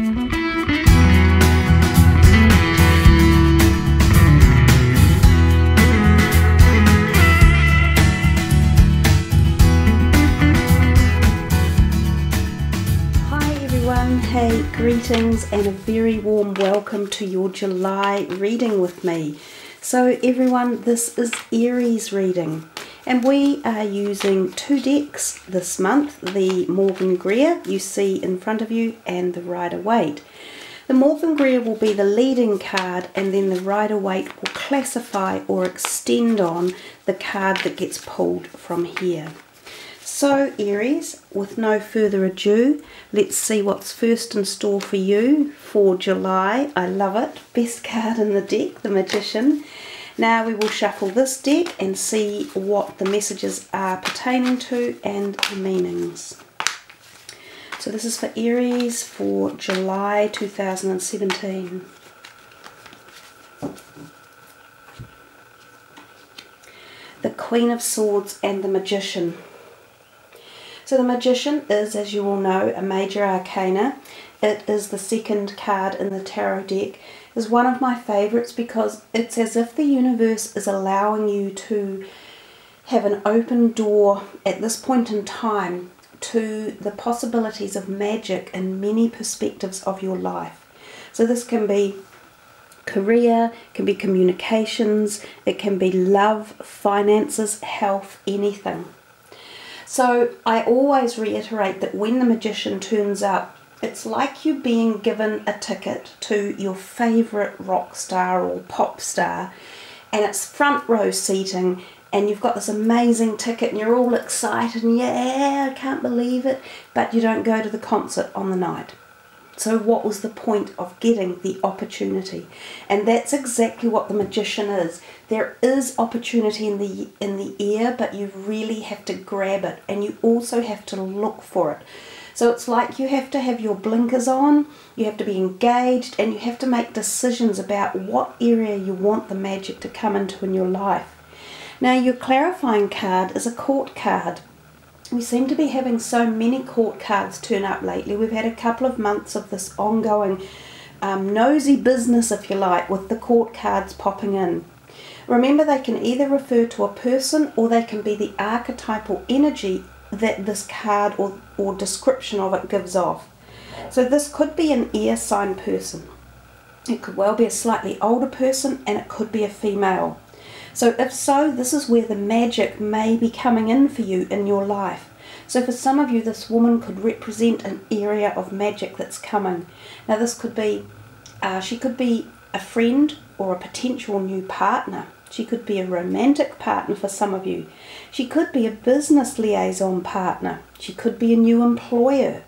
Hey, greetings and a very warm welcome to your July reading with me. So everyone, this is Aries reading and we are using two decks this month, the Morgan Greer you see in front of you and the Rider-Waite. The Morgan Greer will be the leading card and then the Rider-Waite will classify or extend on the card that gets pulled from here. So Aries, with no further ado, let's see what's first in store for you for July. I love it. Best card in the deck, the Magician. Now we will shuffle this deck and see what the messages are pertaining to and the meanings. So this is for Aries for July 2017. The Queen of Swords and the Magician. So the Magician is, as you all know, a major arcana. It is the second card in the tarot deck. It's one of my favourites because it's as if the universe is allowing you to have an open door at this point in time to the possibilities of magic in many perspectives of your life. So this can be career, it can be communications, it can be love, finances, health, anything. So I always reiterate that when the Magician turns up, it's like you being given a ticket to your favourite rock star or pop star, and it's front row seating and you've got this amazing ticket and you're all excited and yeah, I can't believe it, but you don't go to the concert on the night. So what was the point of getting the opportunity? And that's exactly what the Magician is. There is opportunity in the air, but you really have to grab it and you also have to look for it. So it's like you have to have your blinkers on, you have to be engaged, and you have to make decisions about what area you want the magic to come into in your life. Now your clarifying card is a court card. We seem to be having so many court cards turn up lately. We've had a couple of months of this ongoing nosy business, if you like, with the court cards popping in. Remember, they can either refer to a person or they can be the archetypal energy that this card or description of it gives off. So this could be an air sign person. It could well be a slightly older person and it could be a female. So if so, this is where the magic may be coming in for you in your life. So for some of you, this woman could represent an area of magic that's coming. Now this could be, she could be a friend or a potential new partner. She could be a romantic partner for some of you. She could be a business liaison partner. She could be a new employer.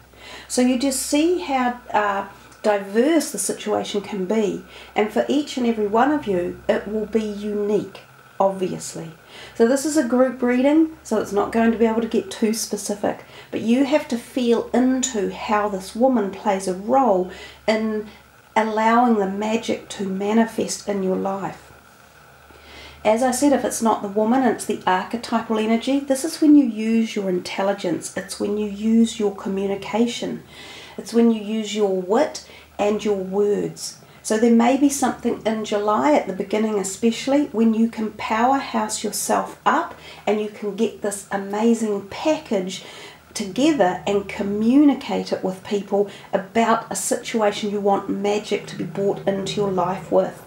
So you just see how diverse the situation can be. And for each and every one of you, it will be unique. Obviously. So this is a group reading, so it's not going to be able to get too specific, but you have to feel into how this woman plays a role in allowing the magic to manifest in your life. As I said, if it's not the woman and it's the archetypal energy, this is when you use your intelligence, it's when you use your communication, it's when you use your wit and your words. So there may be something in July at the beginning especially when you can powerhouse yourself up and you can get this amazing package together and communicate it with people about a situation you want magic to be brought into your life with.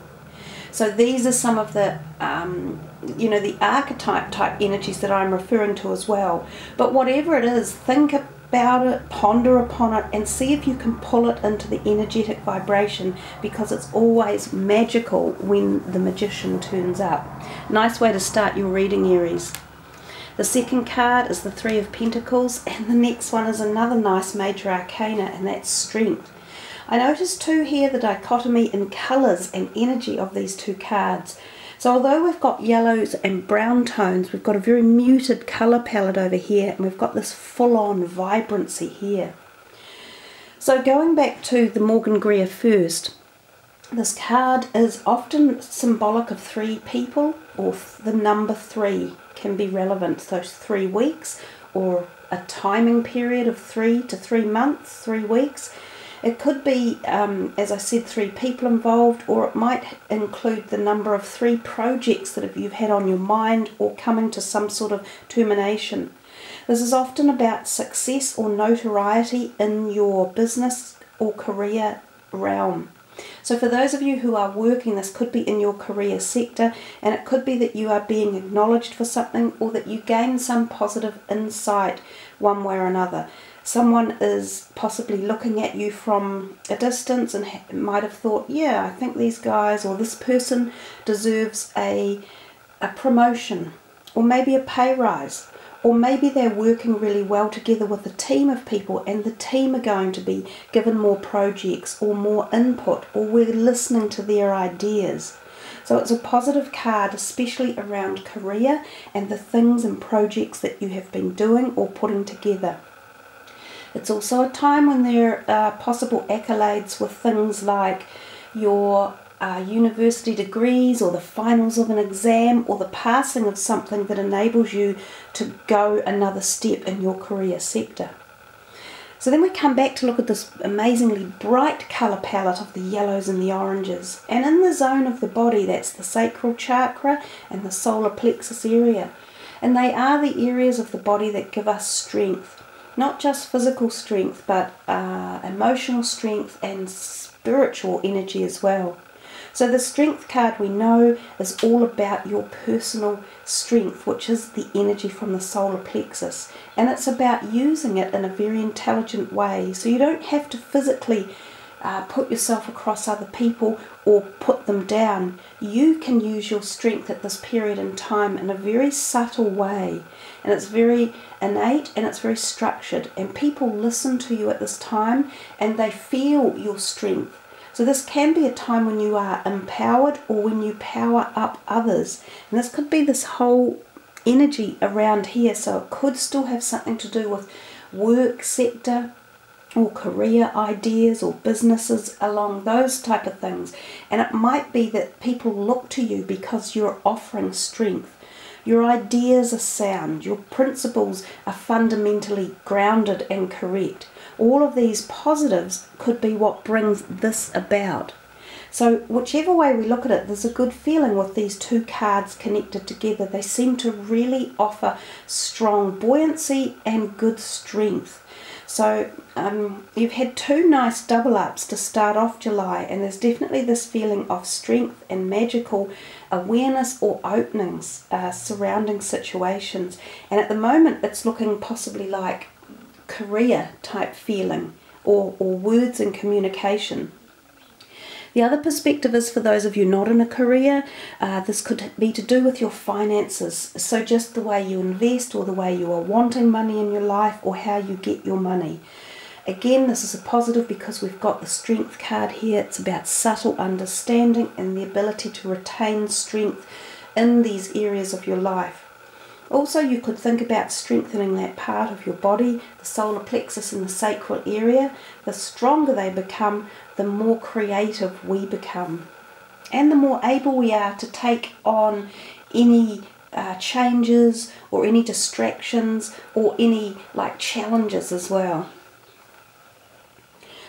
So these are some of the, the archetype type energies that I'm referring to as well. But whatever it is, think about it, ponder upon it, and see if you can pull it into the energetic vibration, because it's always magical when the Magician turns up. Nice way to start your reading, Aries. The second card is the Three of Pentacles, and the next one is another nice major arcana, and that's Strength. I noticed too here the dichotomy in colours and energy of these two cards. So although we've got yellows and brown tones, we've got a very muted colour palette over here, and we've got this full-on vibrancy here. So going back to the Morgan Greer first, this card is often symbolic of three people, or the number 3 can be relevant. So 3 weeks, or a timing period of 3 to 3 months, 3 weeks. It could be, as I said, 3 people involved, or it might include the number of 3 projects that you've had on your mind or coming to some sort of termination. This is often about success or notoriety in your business or career realm. So for those of you who are working, this could be in your career sector, and it could be that you are being acknowledged for something, or that you gain some positive insight one way or another. Someone is possibly looking at you from a distance and might have thought, yeah, I think these guys or this person deserves a promotion, or maybe a pay rise. Or maybe they're working really well together with a team of people, and the team are going to be given more projects or more input, or we're listening to their ideas. So it's a positive card, especially around career and the things and projects that you have been doing or putting together. It's also a time when there are possible accolades with things like your university degrees, or the finals of an exam, or the passing of something that enables you to go another step in your career sector. So then we come back to look at this amazingly bright colour palette of the yellows and the oranges. And in the zone of the body, that's the sacral chakra and the solar plexus area. And they are the areas of the body that give us strength. Not just physical strength, but emotional strength and spiritual energy as well. So the strength card, we know, is all about your personal strength, which is the energy from the solar plexus. And it's about using it in a very intelligent way. So you don't have to physically put yourself across other people or put them down. You can use your strength at this period in time in a very subtle way. And it's very innate and it's very structured. And people listen to you at this time and they feel your strength. So this can be a time when you are empowered or when you power up others. And this could be this whole energy around here. So it could still have something to do with work sector or career ideas or businesses along those type of things. And it might be that people look to you because you're offering strength. Your ideas are sound. Your principles are fundamentally grounded and correct. All of these positives could be what brings this about. So whichever way we look at it, there's a good feeling with these two cards connected together. They seem to really offer strong buoyancy and good strength. So you've had two nice double ups to start off July, and there's definitely this feeling of strength and magical awareness or openings surrounding situations. And at the moment it's looking possibly like career type feeling or words and communication. The other perspective is for those of you not in a career, this could be to do with your finances. So just the way you invest or the way you are wanting money in your life or how you get your money. Again, this is a positive because we've got the strength card here. It's about subtle understanding and the ability to retain strength in these areas of your life. Also, you could think about strengthening that part of your body, the solar plexus and the sacral area. The stronger they become, the more creative we become. And the more able we are to take on any changes or any distractions or any challenges as well.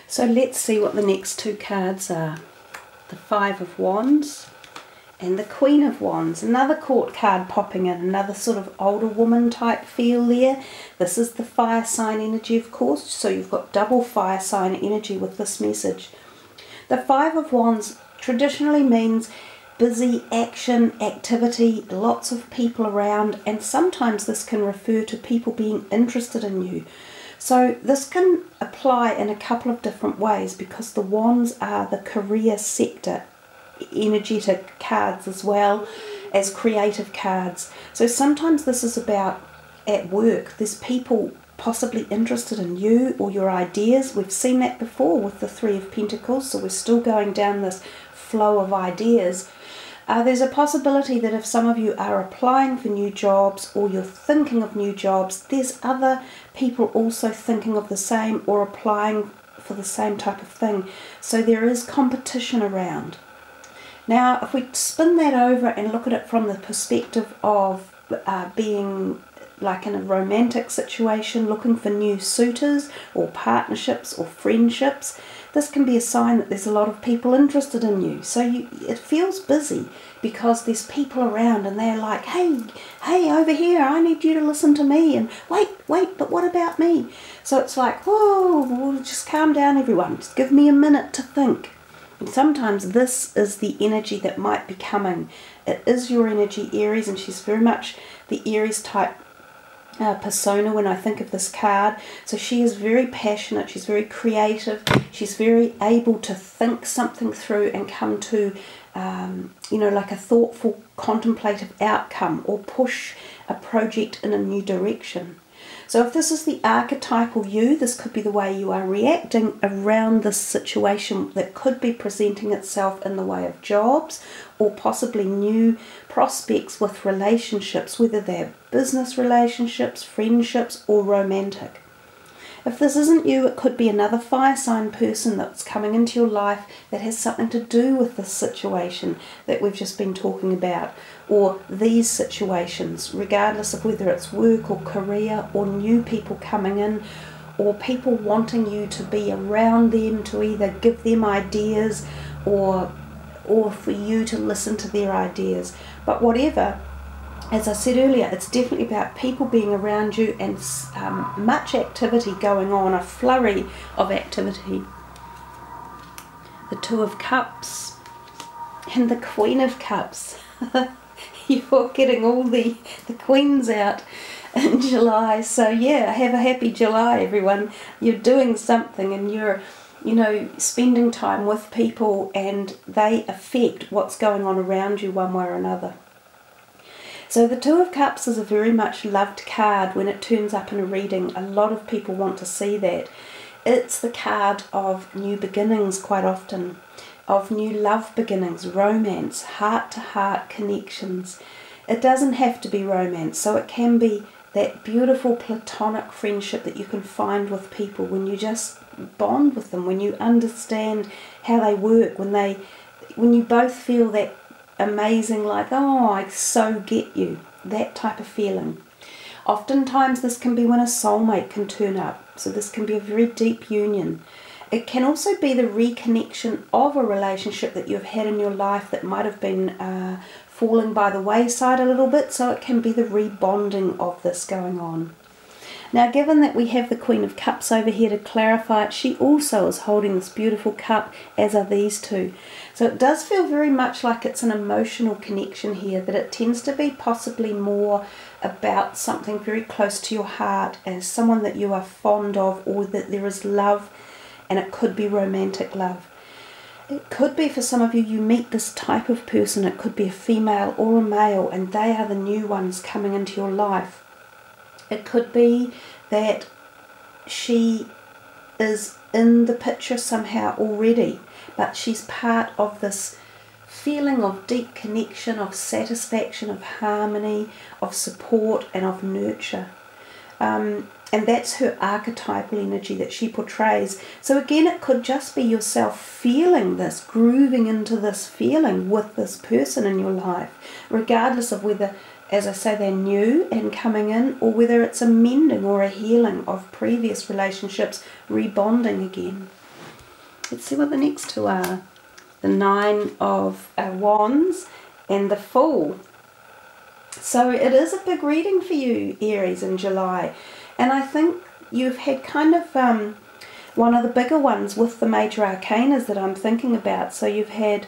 So let's see what the next two cards are. The Five of Wands and the Queen of Wands. Another court card popping in, another sort of older woman type feel there. This is the fire sign energy, of course, so you've got double fire sign energy with this message. The Five of Wands traditionally means busy action, activity, lots of people around, and sometimes this can refer to people being interested in you. So this can apply in a couple of different ways because the wands are the career sector energetic cards as well as creative cards. So sometimes this is about at work. There's people possibly interested in you or your ideas. We've seen that before with the Three of Pentacles, so we're still going down this flow of ideas. There's a possibility that if some of you are applying for new jobs or you're thinking of new jobs, there's other people also thinking of the same or applying for the same type of thing. So there is competition around. Now, if we spin that over and look at it from the perspective of being like in a romantic situation, looking for new suitors or partnerships or friendships, this can be a sign that there's a lot of people interested in you. So it feels busy because there's people around and they're like, hey, over here, I need you to listen to me. And wait, but what about me? So it's like, whoa, just calm down, everyone. Just give me a minute to think. And sometimes this is the energy that might be coming. It is your energy, Aries, and she's very much the Aries type persona when I think of this card. So she is very passionate, she's very creative, she's very able to think something through and come to like a thoughtful, contemplative outcome, or push a project in a new direction. So if this is the archetypal you, this could be the way you are reacting around this situation that could be presenting itself in the way of jobs or possibly new prospects with relationships, whether they're business relationships, friendships, or romantic. If this isn't you, it could be another fire sign person that's coming into your life that has something to do with this situation that we've just been talking about, or these situations, regardless of whether it's work or career or new people coming in, or people wanting you to be around them to either give them ideas or for you to listen to their ideas. But whatever, as I said earlier, it's definitely about people being around you and much activity going on, a flurry of activity. The Two of Cups and the Queen of Cups. You're getting all the queens out in July. So yeah, have a happy July, everyone. You're doing something and you're spending time with people and they affect what's going on around you one way or another. So the Two of Cups is a very much loved card when it turns up in a reading. A lot of people want to see that. It's the card of new beginnings quite often, of new love beginnings, romance, heart-to-heart connections. It doesn't have to be romance, so it can be that beautiful platonic friendship that you can find with people when you just bond with them, when you understand how they work, when you both feel that amazing, like, oh, I so get you, that type of feeling. Oftentimes this can be when a soulmate can turn up, so this can be a very deep union. It can also be the reconnection of a relationship that you've had in your life that might have been falling by the wayside a little bit, so it can be the rebonding of this going on. Now, given that we have the Queen of Cups over here to clarify it, she also is holding this beautiful cup, as are these two. So it does feel very much like it's an emotional connection here, that it tends to be possibly more about something very close to your heart, as someone that you are fond of, or that there is love, and it could be romantic love. It could be for some of you, you meet this type of person, it could be a female or a male, and they are the new ones coming into your life. It could be that she is in the picture somehow already, but she's part of this feeling of deep connection, of satisfaction, of harmony, of support and of nurture. And that's her archetypal energy that she portrays. So again, it could just be yourself feeling this, grooving into this feeling with this person in your life, regardless of whether, as I say, they're new and coming in, or whether it's a mending or a healing of previous relationships, rebonding again. Let's see what the next two are. The Nine of Wands and the Fool. So it is a big reading for you, Aries, in July. And I think you've had kind of one of the bigger ones with the major arcanas that I'm thinking about. So you've had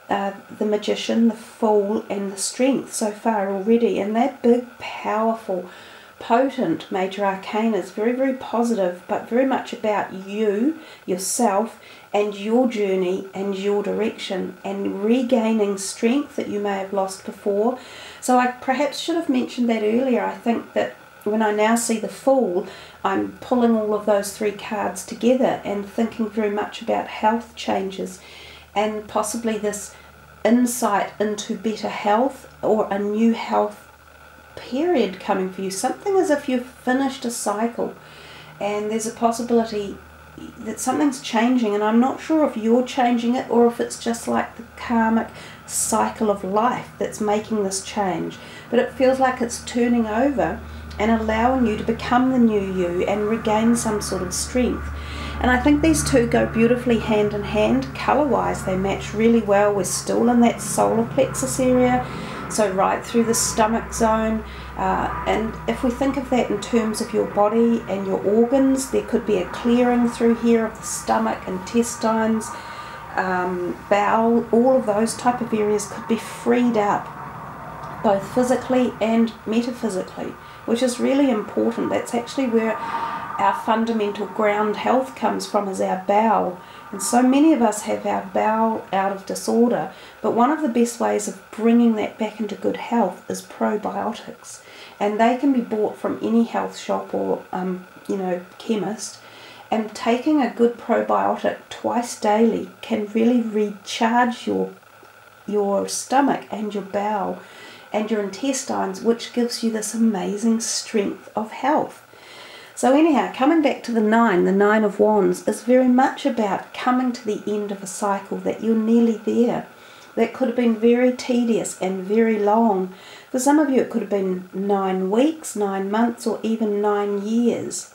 the Magician, the Fool, and the Strength so far already. And that big, powerful, potent major arcana is very, very positive, but very much about you, yourself, and your journey and your direction, and regaining strength that you may have lost before. So I perhaps should have mentioned that earlier. I think that when I now see the Fool, I'm pulling all of those three cards together and thinking very much about health changes and possibly this insight into better health or a new health period coming for you. Something as if you've finished a cycle and there's a possibility that something's changing, and I'm not sure if you're changing it or if it's just like the karmic cycle of life that's making this change. But it feels like it's turning over and allowing you to become the new you and regain some sort of strength. And I think these two go beautifully hand in hand. Colour-wise, they match really well. We're still in that solar plexus area, so right through the stomach zone. And if we think of that in terms of your body and your organs, there could be a clearing through here of the stomach, intestines, bowel, all of those type of areas could be freed up, both physically and metaphysically, which is really important. That's actually where our fundamental ground health comes from, is our bowel. And so many of us have our bowel out of disorder, but one of the best ways of bringing that back into good health is probiotics. And they can be bought from any health shop or chemist. And taking a good probiotic twice daily can really recharge your stomach and your bowel and your intestines, which gives you this amazing strength of health. So anyhow, coming back to the Nine of Wands is very much about coming to the end of a cycle, that you're nearly there. That could have been very tedious and very long. For some of you it could have been 9 weeks, 9 months, or even 9 years.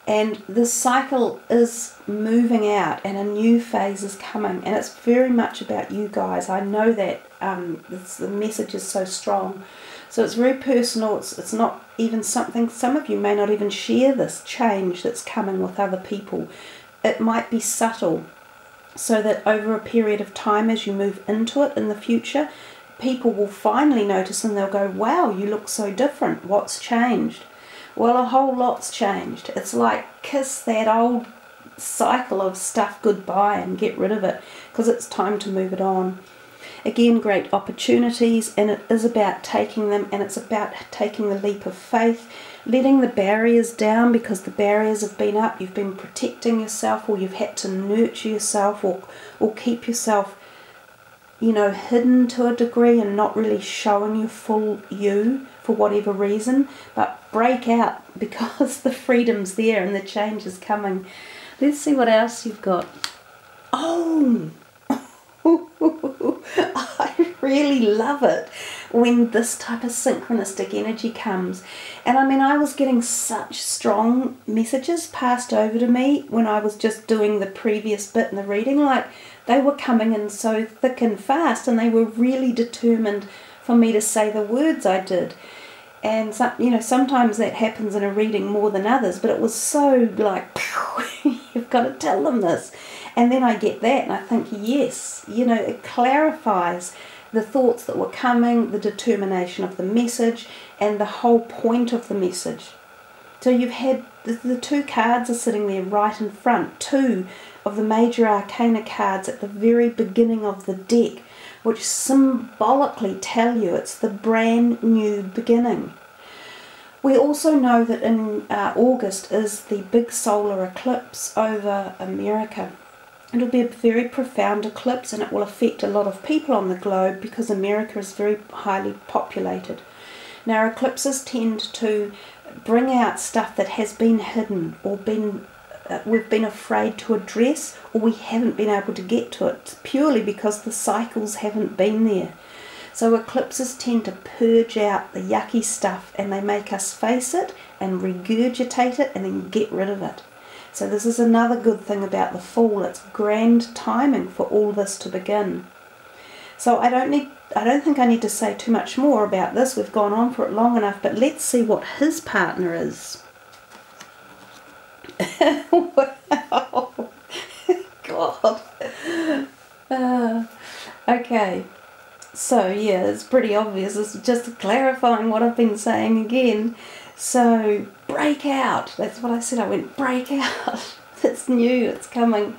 And this cycle is moving out and a new phase is coming, and it's very much about you guys. I know that the message is so strong. So it's very personal. It's not even something, some of you may not even share this change that's coming with other people. It might be subtle, so that over a period of time, as you move into it in the future, people will finally notice and they'll go, wow, you look so different. What's changed? Well, a whole lot's changed. It's like kiss that old cycle of stuff goodbye and get rid of it, because it's time to move it on. Again, great opportunities, and it is about taking them, and it's about taking the leap of faith, letting the barriers down, because the barriers have been up. You've been protecting yourself, or you've had to nurture yourself, or keep yourself, hidden to a degree and not really showing your full you for whatever reason. But break out, because the freedom's there and the change is coming. Let's see what else you've got. Oh! I really love it when this type of synchronistic energy comes. And I mean, I was getting such strong messages passed over to me when I was just doing the previous bit in the reading. Like, they were coming in so thick and fast, and they were really determined for me to say the words I did. And sometimes that happens in a reading more than others, but it was so like, you've got to tell them this. And then I get that and I think, yes, it clarifies the thoughts that were coming, the determination of the message, and the whole point of the message. So you've had the 2 cards are sitting there right in front, 2 of the major arcana cards at the very beginning of the deck, which symbolically tell you it's the brand new beginning. We also know that in August is the big solar eclipse over America. It'll be a very profound eclipse, and it will affect a lot of people on the globe, because America is very highly populated. Now, eclipses tend to bring out stuff that has been hidden, or we've been afraid to address, or we haven't been able to get to it, purely because the cycles haven't been there. So eclipses tend to purge out the yucky stuff, and they make us face it and regurgitate it and then get rid of it. So this is another good thing about the fall. It's grand timing for all this to begin. So I don't think I need to say too much more about this. We've gone on for it long enough, but let's see what his partner is. Wow. God. Okay. So yeah, it's pretty obvious. It's just clarifying what I've been saying again. So break out. That's what I said. I went break out. It's new. It's coming.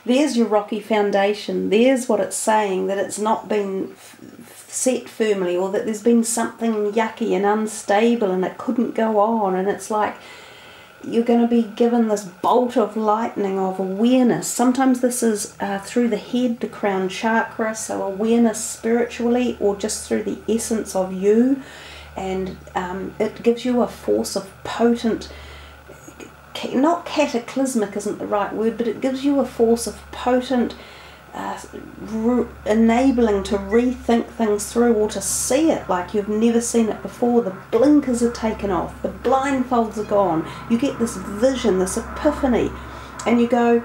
There's your rocky foundation. There's what it's saying, that it's not been set firmly, or that there's been something yucky and unstable and it couldn't go on. And it's like you're going to be given this bolt of lightning of awareness. Sometimes this is through the head, the crown chakra, so awareness spiritually, or just through the essence of you. And it gives you a force of potent, not cataclysmic isn't the right word, but it gives you a force of potent, enabling to rethink things through, or to see it like you've never seen it before. The blinkers are taken off, the blindfolds are gone. You get this vision, this epiphany and you go,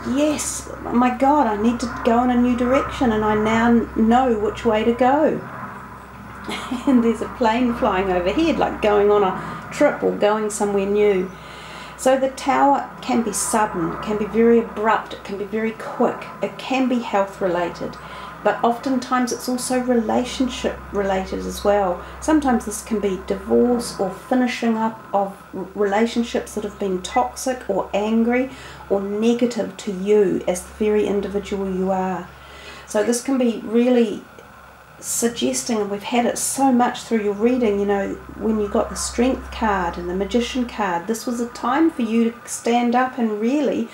yes, my God, I need to go in a new direction, and I now know which way to go. And there's a plane flying overhead, like going on a trip or going somewhere new. So the Tower can be sudden, it can be very abrupt, it can be very quick, it can be health related, but oftentimes it's also relationship related as well. Sometimes this can be divorce or finishing up of relationships that have been toxic or angry or negative to you as the very individual you are. So this can be really suggesting, and we've had it so much through your reading, you know, when you got the Strength card and the Magician card, this was a time for you to stand up and really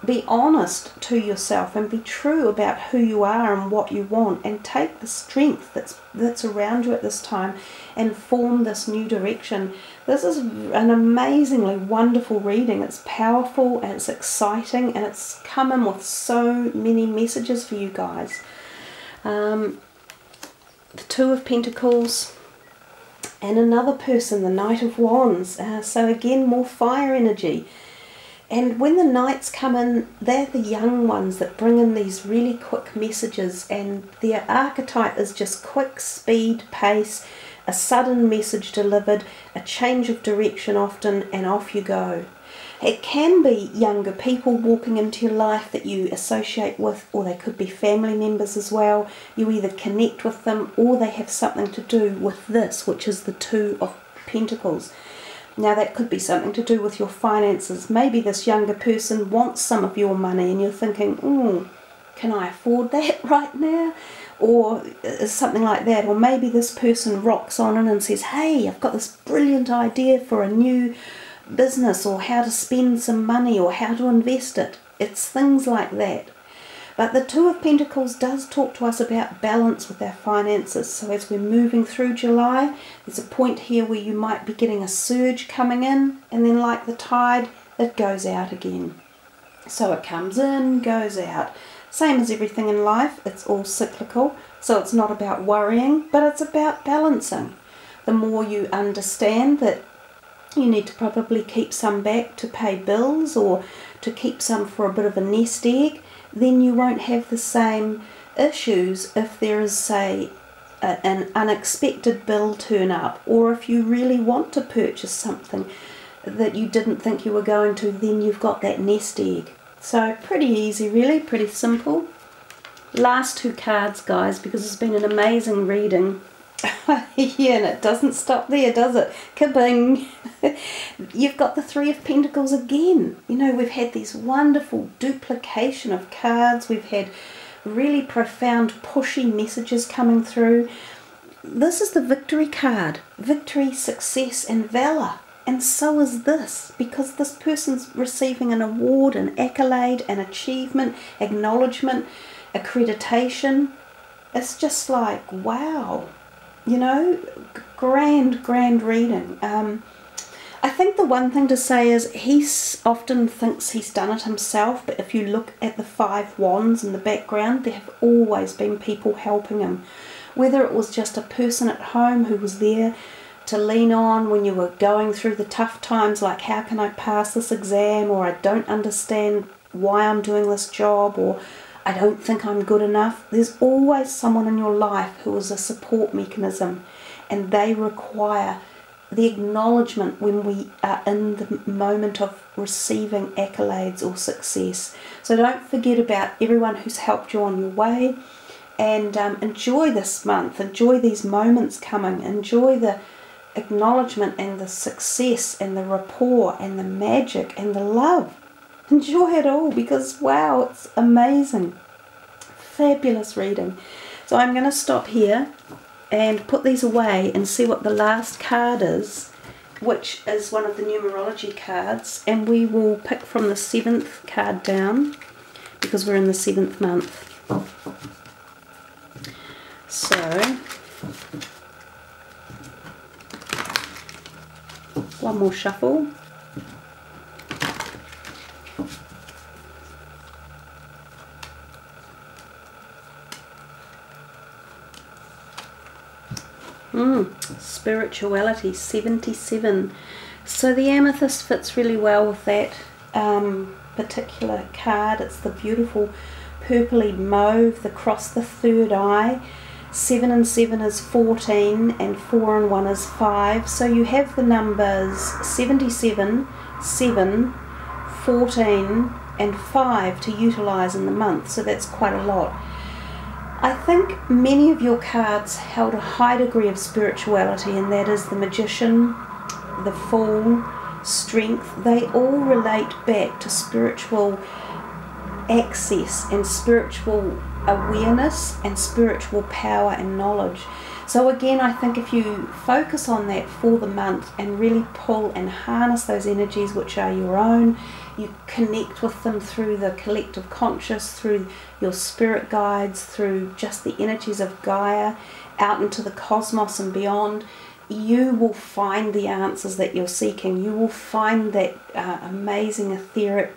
be honest to yourself and be true about who you are and what you want, and take the strength that's around you at this time and form this new direction. This is an amazingly wonderful reading. It's powerful and it's exciting, and it's come in with so many messages for you guys. The Two of Pentacles and another person, the Knight of Wands. So again, more fire energy. And when the Knights come in, they're the young ones that bring in these really quick messages, and their archetype is just quick, speed, pace, a sudden message delivered, a change of direction often, and off you go. It can be younger people walking into your life that you associate with, or they could be family members as well. You either connect with them or they have something to do with this, which is the Two of Pentacles. Now that could be something to do with your finances. Maybe this younger person wants some of your money and you're thinking, can I afford that right now? Or something like that. Or maybe this person rocks on in and says, hey, I've got this brilliant idea for a new business, or how to spend some money, or how to invest it. It's things like that. But the Two of Pentacles does talk to us about balance with our finances. So as we're moving through July, there's a point here where you might be getting a surge coming in, and then like the tide, it goes out again. So it comes in, goes out. Same as everything in life, it's all cyclical. So it's not about worrying, but it's about balancing. The more you understand that you need to probably keep some back to pay bills, or to keep some for a bit of a nest egg, then you won't have the same issues if there is, say, an unexpected bill turn up, or if you really want to purchase something that you didn't think you were going to, then you've got that nest egg. So pretty easy, really, pretty simple. Last two cards, guys, because it's been an amazing reading. Yeah, and it doesn't stop there, does it? Kabing! You've got the Three of Pentacles again. You know, we've had these wonderful duplication of cards. We've had really profound, pushy messages coming through. This is the Victory card. Victory, success, and valor. And so is this, because this person's receiving an award, an accolade, an achievement, acknowledgement, accreditation. It's just like, wow. You know, grand reading. I think the one thing to say is he often thinks he's done it himself, but if you look at the 5 wands in the background, there have always been people helping him. Whether it was just a person at home who was there to lean on when you were going through the tough times, like how can I pass this exam, or I don't understand why I'm doing this job, or I don't think I'm good enough. There's always someone in your life who is a support mechanism, and they require the acknowledgement when we are in the moment of receiving accolades or success. So don't forget about everyone who's helped you on your way, and enjoy this month, enjoy these moments coming, enjoy the acknowledgement and the success and the rapport and the magic and the love. Enjoy it all, because wow, it's amazing. Fabulous reading. So I'm going to stop here and put these away and see what the last card is, which is one of the numerology cards, and we will pick from the 7th card down because we're in the 7th month. So one more shuffle. Spirituality, 77. So the amethyst fits really well with that. particular card. It's the beautiful purpley mauve, the cross the third eye. 7 and 7 is 14 and 4 and 1 is 5. So you have the numbers 77, 7, 14 and 5 to utilise in the month. So that's quite a lot. I think many of your cards held a high degree of spirituality, and that is the Magician, the Fool, Strength. They all relate back to spiritual access and spiritual awareness and spiritual power and knowledge. So again, I think if you focus on that for the month and really pull and harness those energies which are your own, you connect with them through the collective conscious, through your spirit guides, through just the energies of Gaia, out into the cosmos and beyond, you will find the answers that you're seeking. You will find that amazing etheric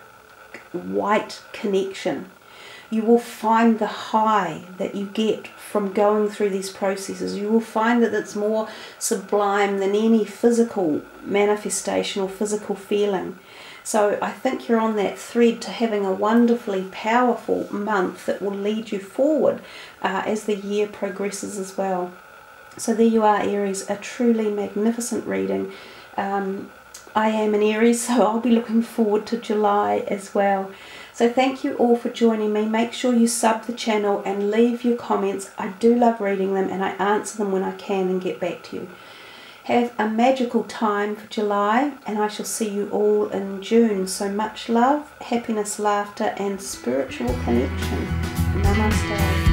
white connection. You will find the high that you get from going through these processes. You will find that it's more sublime than any physical manifestation or physical feeling. So I think you're on that thread to having a wonderfully powerful month that will lead you forward as the year progresses as well. So there you are, Aries, a truly magnificent reading. I am an Aries, so I'll be looking forward to July as well. So thank you all for joining me. Make sure you sub the channel and leave your comments. I do love reading them, and I answer them when I can and get back to you. Have a magical time for July, and I shall see you all in June. So much love, happiness, laughter and spiritual connection. Namaste.